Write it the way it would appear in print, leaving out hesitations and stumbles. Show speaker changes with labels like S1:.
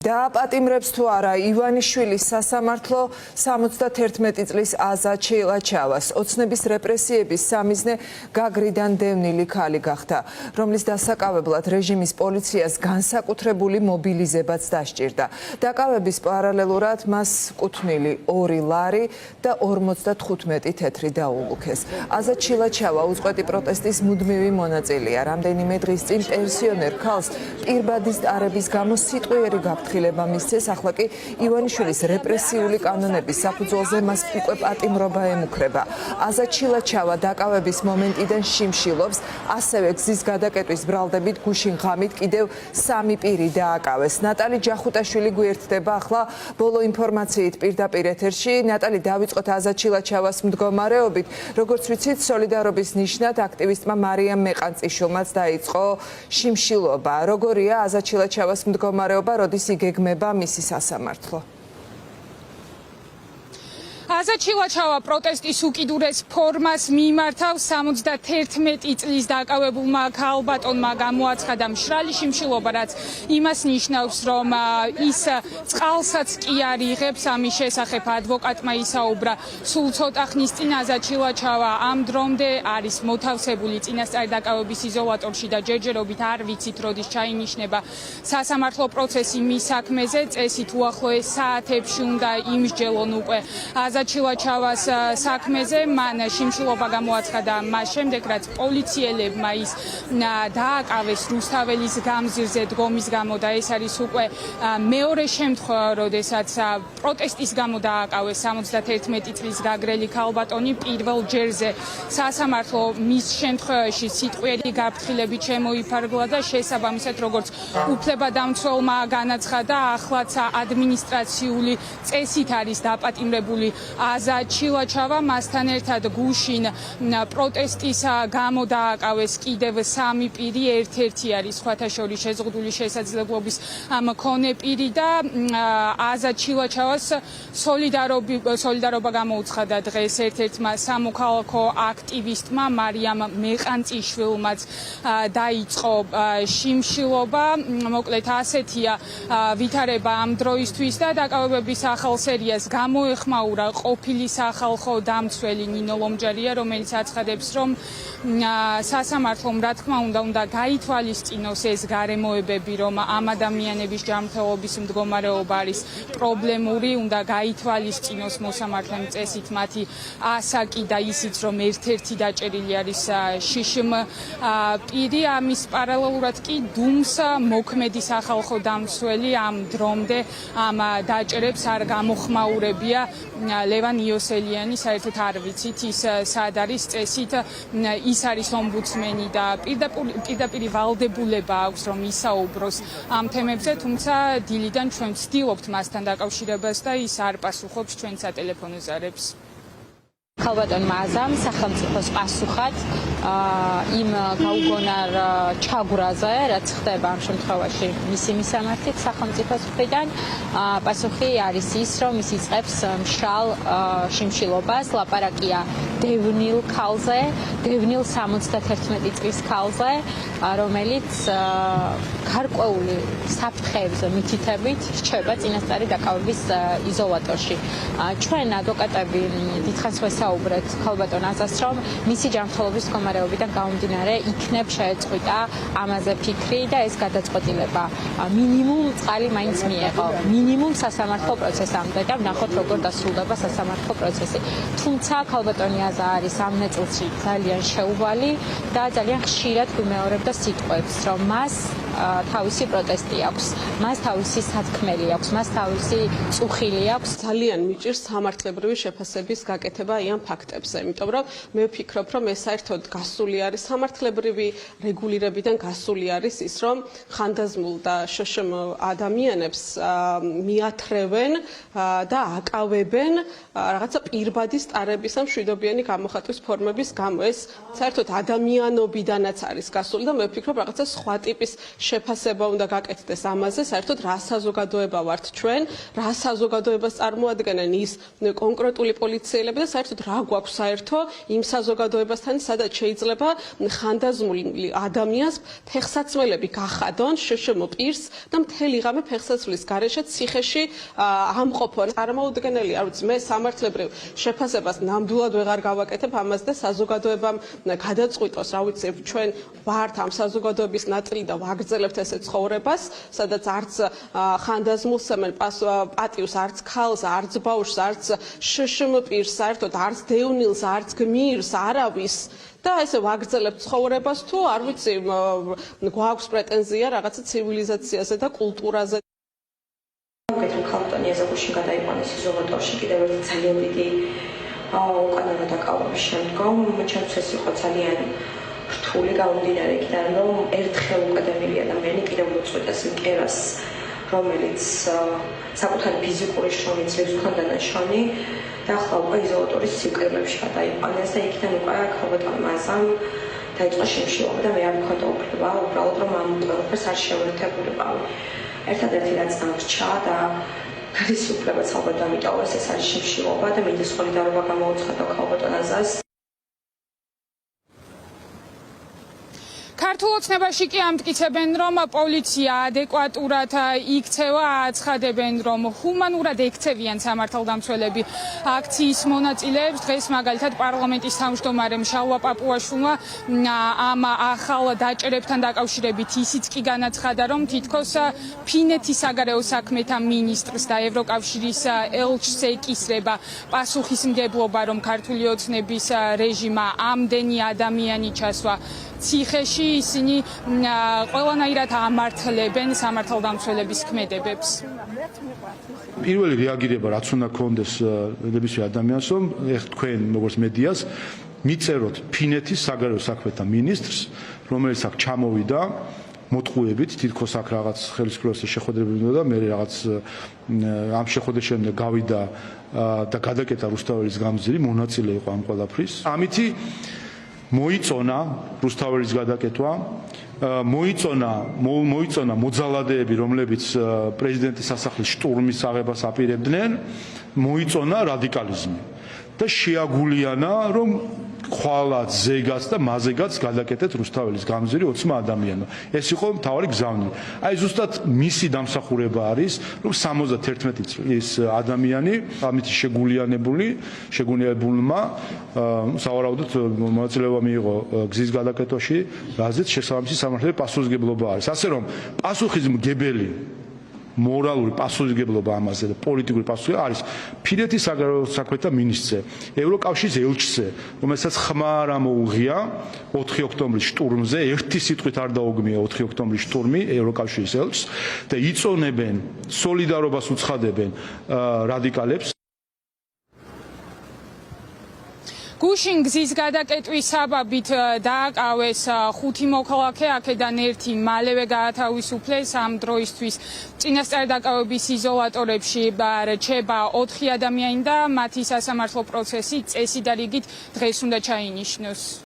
S1: დააპატიმრებს თუ არა ივანიშვილის სასამართლო 71 წლის აზად შეილაჩავას. ოცნების რეპრესიების სამიზნე გაგრიდან დევნილი ქალი გახდა, რომლის დასაკავებლად რეჟიმის პოლიციას განსაკუთრებული მობილიზებაც დასჭირდა. დაკავების პარალელურად მას კუთვნილი 2 ლარი და 55 თეთრი დაულუქეს. აზად შეილაჩავა უწყვეტი პროტესტის მუდმივი მონაწილეა. რამდენიმე დღის წინ პენსიონერ ქალს პირბადის ტარების გამო სიტყვიერი გაფრთხილება მისცეს, ახლა კი ივანიშვილის რეპრესიული კანონების საფუძველზე მას უკვე პატიმრობა ემუქრება. აზად შეილაჩავა დაკავების მომენტიდან შიმშილობს, ასევე გზის გადაკეტვის ბრალდებით გუშინ ღამით კიდევ 3 პირი დააკავეს. ნატალი ჯახუტაშვილი გვერდდება ახლა ბოლო ინფორმაციით პირდაპირ ეთერში. ნატალი, დავიწყოთ აზად შეილაჩავას მდგომარეობით. როგორც ვიცით, სოლიდარობის ნიშნად აქტივისტმა მარიამ მეყანწიშვილმაც დაიწყო შიმშილობა. როგორია აზად შეილაჩავას მდგომარეობა, როდის იგეგმება მისი სასამართლო?
S2: აზად შეილაჩავა პროტესტის უკიდურეს ფორმას მიმართავს. 71 წლის დაკავებულმა ქალბატონმა გამოაცხადა მშრალი შიმშილობა, რაც იმას ნიშნავს, რომ ის წყალსაც კი არ იღებს. ამის შესახებ ადვოკატმა ისაუბრა სულ ცოტა ხნის წინ. აზად შეილაჩავა ამ დრომდე არის მოთავსებული წინასწარი დაკავების იზოლატორში და ჯერჯერობით არ ვიცით, როდის ჩაინიშნება სასამართლო პროცესი მის საქმეზე. წესით უახლოეს საათებში უნდა იმსჯელონ უკვე აზად შეილაჩავას საქმეზე. მან შიმშილობა გამოაცხადა მას შემდეგ, რაც პოლიციელებმა ის დააკავეს რუსთაველის გამზირზე დგომის გამო და ეს არის უკვე მეორე შემთხვევა, როდესაც პროტესტის გამო დააკავეს 71 წლის გაგრელი ქალბატონი. პირველ ჯერზე სასამართლო მის შემთხვევაში სიტყვიერი გაფრთხილებით შემოიფარგლა და შესაბამისად, როგორც უფლებადამცველმა განაცხადა, ახლაც ადმინისტრაციული წესით არის დაპატიმრებული აზად შეილაჩავა. მასთან ერთად გუშინ პროტესტის გამო დააკავეს კიდევ 3 პირი, ერთ-ერთი არის სხვათა შორის შეზღუდული შესაძლებლობის მქონე პირი და აზად შეილაჩავას სოლიდარობა გამოუცხადა დღეს ერთ-ერთმა სამოქალაქო აქტივისტმა მარიამ მეყანწიშვილმაც დაიწყო შიმშილობა. მოკლედ ასეთია ვითარება ამ დროისთვის და დაკავებების ახალ სერიას გამოეხმაურა ყოფილი სახალხო დამცველი ნინო ლომჯარია, რომელიც აცხადებს, რომ სასამართლომ რა თქმა უნდა გაითვალისწინოს ეს გარემოებები, რომ ამ ადამიანების ჯანმრთელობის მდგომარეობა არის პრობლემური, უნდა გაითვალისწინოს მოსამართლემ წესით მათი ასაკი და ისიც, რომ ერთ-ერთი დაჭერილი არის შიშმ პირი. ამის პარალელურად კი დუმს მოქმედი სახალხო დამცველი ამ დრომდე ამ დაჭერებს არ გამოხმაურებია. ლევან იოსელიანი, საერთოდ არ ვიცით ის სად არის, წესით ის არის ომბუდსმენი და პირდაპირ ვალდებულება აქვს, რომ ისაუბროს ამ თემებზე, თუმცა დილიდან ჩვენ ვცდილობთ მასთან დაკავშირებას და ის არ პასუხობს ჩვენ სატელეფონო ზარებს.
S3: ქალბატონმა აზამ სახელმწიფოს პასუხად იმ გაუგონარ ჩაგვრაზე, რაც ხდება ამ შემთხვევაში მისი მისამართით სახელმწიფოს მხრიდან, პასუხი არის ის, რომ ის იწყებს მშრალ შიმშილობას. ლაპარაკია დევნილ ქალზე, დევნილ 71 წლის ქალზე, რომელიც გარკვეული საფრთხეებზე მითითებით რჩება წინასწარი დაკავების იზოლატორში. ჩვენ ადვოკატები დიდხანს ვესაუბრეთ ქალბატონ აზას, რომ მისი ჯანმრთელობის მდგომარეობიდან გამომდინარე იქნებ შეეწყვიტა ამაზე ფიქრი და ეს გადაწყვეტილება მინიმუმ წყალი მაინც მიეღო, მინიმუმ სასამართლო პროცესამდე და ვნახოთ როგორ დასრულდება სასამართლო პროცესი. თუმცა ქალბატონი აზა არის ამ ნაწილში ძალიან შეუვალი და ძალიან ხშირად გვიმეორებდა სიტყვებს, რომ მას თავისი პროტესტი აქვს, მას თავისი სათქმელი აქვს, მას თავისი წუხილი აქვს.
S4: ძალიან მიჭირს სამართლებრივი შეფასების გაკეთება ამ ფაქტებზე, იმიტომ რომ მე ვფიქრობ, რომ ეს საერთოდ გასული არის სამართლებრივი რეგულირებიდან გასული არის ის, რომ ხანდაზმულ და შშმ ადამიანებს მიათრევენ და აკავებენ რაღაცა პირბადის ტარების ან მშვიდობიანი გამოხატვის ფორმების გამო. ეს საერთოდ ადამიანობიდანაც არის გასული და მე ვფიქრობ, რაღაცა სხვა ტიპის შეფასება უნდა გაკეთდეს ამაზე, საერთოდ რა საზოგადოება ვართ ჩვენ, რა საზოგადოებას წარმოადგენენ ის კონკრეტული პოლიციელები და საერთოდ რა გვაქვს საერთო იმ საზოგადოებასთან, სადაც შეიძლება ხანდაზმული ადამიანს ფეხსაცმელები გახადონ შშმ პირს და მთელი ღამე ფეხსაცმლის გარეშე ციხეში ამყოფონ. წარმოუდგენელი, არ ვიცი, მე სამართლებრივ შეფასებას ნამდვილად ვეღარ გავაკეთებ ამას და საზოგადოებამ გადაწყვიტოს, რა ვიცი, ჩვენ ვართ ამ საზოგადოების ნაწილი და ვაგრძელებთ ესე ცხოვრებას, სადაც არც ხანდაზმულს ემენ პატივს, არც ქალს, არც ბავშვს, არც შშმ პირს, საერთოდ არც დევნილს, არც გმირს, არავის და ესე ვაგრძელებთ ცხოვრებას თუ არ ვიცი, გვაქვს პრეტენზია რაღაცა ცივილიზაციაზე და კულტურაზე.
S5: გეთრ ქალბატონი ეზაკუში გადაიყვანეს იზოლატორში კიდევ ერთი ძალიან დიდი უკანონო დაკავების შემდგომ ჩემთვის ეს იყო ძალიან რთული გამომდინარე იქიდან რომ ერთხელ უკადემელი ადამიანი კიდევ მოწყვეტეს იმ კერას რომელიც საკუთარი ფიზიკური შრომით ზევსქონდა ნაშონი და ახლა უკვე იზოლატორის სიკვდილებში გადაიყვანეს და იქიდან უკვე ქალბატონმა აზამ დაიწყო შიმშილობა და მე არ მქონდა უფლება უბრალოდ რომ ამ ყველაფერს არ შევერთებულიყავი. ერთადერთი რაც დამრჩა და გადის უფლებაც ალბათ დამიტოვეს ეს არის შიმშილობა და მინდა სოლიდარობა გამოუცხადო ქალბატონ აზას.
S2: ქართულ ოცნებაში კი ამტკიცებენ, რომ პოლიცია ადეკვატურად იქცევა, აცხადებენ, რომ ჰუმანურად ექცევიან სამართალდამცველები აქციის მონაწილეებს. დღეს მაგალითად პარლამენტის თავმჯდომარე მშალვა პაპუაშვილმა ამ ახალ დაჭერებთან დაკავშირებით ისიც კი განაცხადა, რომ თითქოს ფინეთის საგარეო საქმეთა მინისტრს და ევროკავშირის ელჩს ეკისრება პასუხისმგებლობა, რომ ქართული ოცნების რეჟიმმა ამდენი ადამიანი ჩასვა ციხეში, ისინი ყველანაირად ამართლებენ სამართალდამცველების ქმედებებს.
S6: პირველი რეაგირება რაც უნდა გქონდეს ნებისმიერ ადამიანს, რომ თქვენ როგორც მედიას მიწეროთ ფინეთის საგარეო საქმეთა მინისტრს, რომელიც აქ ჩამოვიდა მოტყუებით, თითქოს აქ რაღაც ხელისუფლების შეხვედრები უნდა და მე რაღაც ამ შეხვედრის შემდეგ გავიდა და გადაკეტა რუსთაველის გამზირი, მონაწილე იყო ამ ყველაფრის. ამითი მოიწონა რუსთაველის გადაკეთვა, მოიწონა მოძალადეები, რომლებიც პრეზიდენტის სასახლის შტურმის აღებას აპირებდნენ, მოიწონა რადიკალიზმი და შეაგულიანა, რომ ხვალაც, ზეგაც და მაზეგაც გადაკეთეთ რუსთაველის გამზირი 20 ადამიანო. ეს იყო მთავარი გზავნილი. აი ზუსტად მისი დამსახურება არის, რომ 71 წლის ადამიანი ამით შეგულიანებულმა სავარაუდოდ მონაწილეობა მიიღო გზის გადაკეთვაში, რაზეც შესაბამისი სამართლებრივი პასუხისმგებლობა არის. ასე რომ პასუხისმგებელი მორალური პასუხისმგებლობა ამაზე და პოლიტიკური პასუხისმგებლობა არის ფინეთის საგარეო საქმეთა მინისტრზე, ევროკავშირის ელჩზე, რომელსაც ხმა არ ამოუღია 4 ოქტომბრის შტურმზე, ერთი სიტყვით არ დაუგმია 4 ოქტომბრის შტურმი ევროკავშირის ელჩს და იწონებენ სოლიდარობას უცხადებენ რადიკალებს.
S2: გუშინ გზის გადაკეტვის საბაბით დააკავეს 5 მოქალაქე, აქედან ერთი მალევე გაათავისუფლეს. ამ დროისთვის წინასწარ დაკავების იზოლატორებში რჩება 4 ადამიანი და მათი სასამართლო პროცესი წესი და რიგით დღეს უნდა ჩაინიშნოს.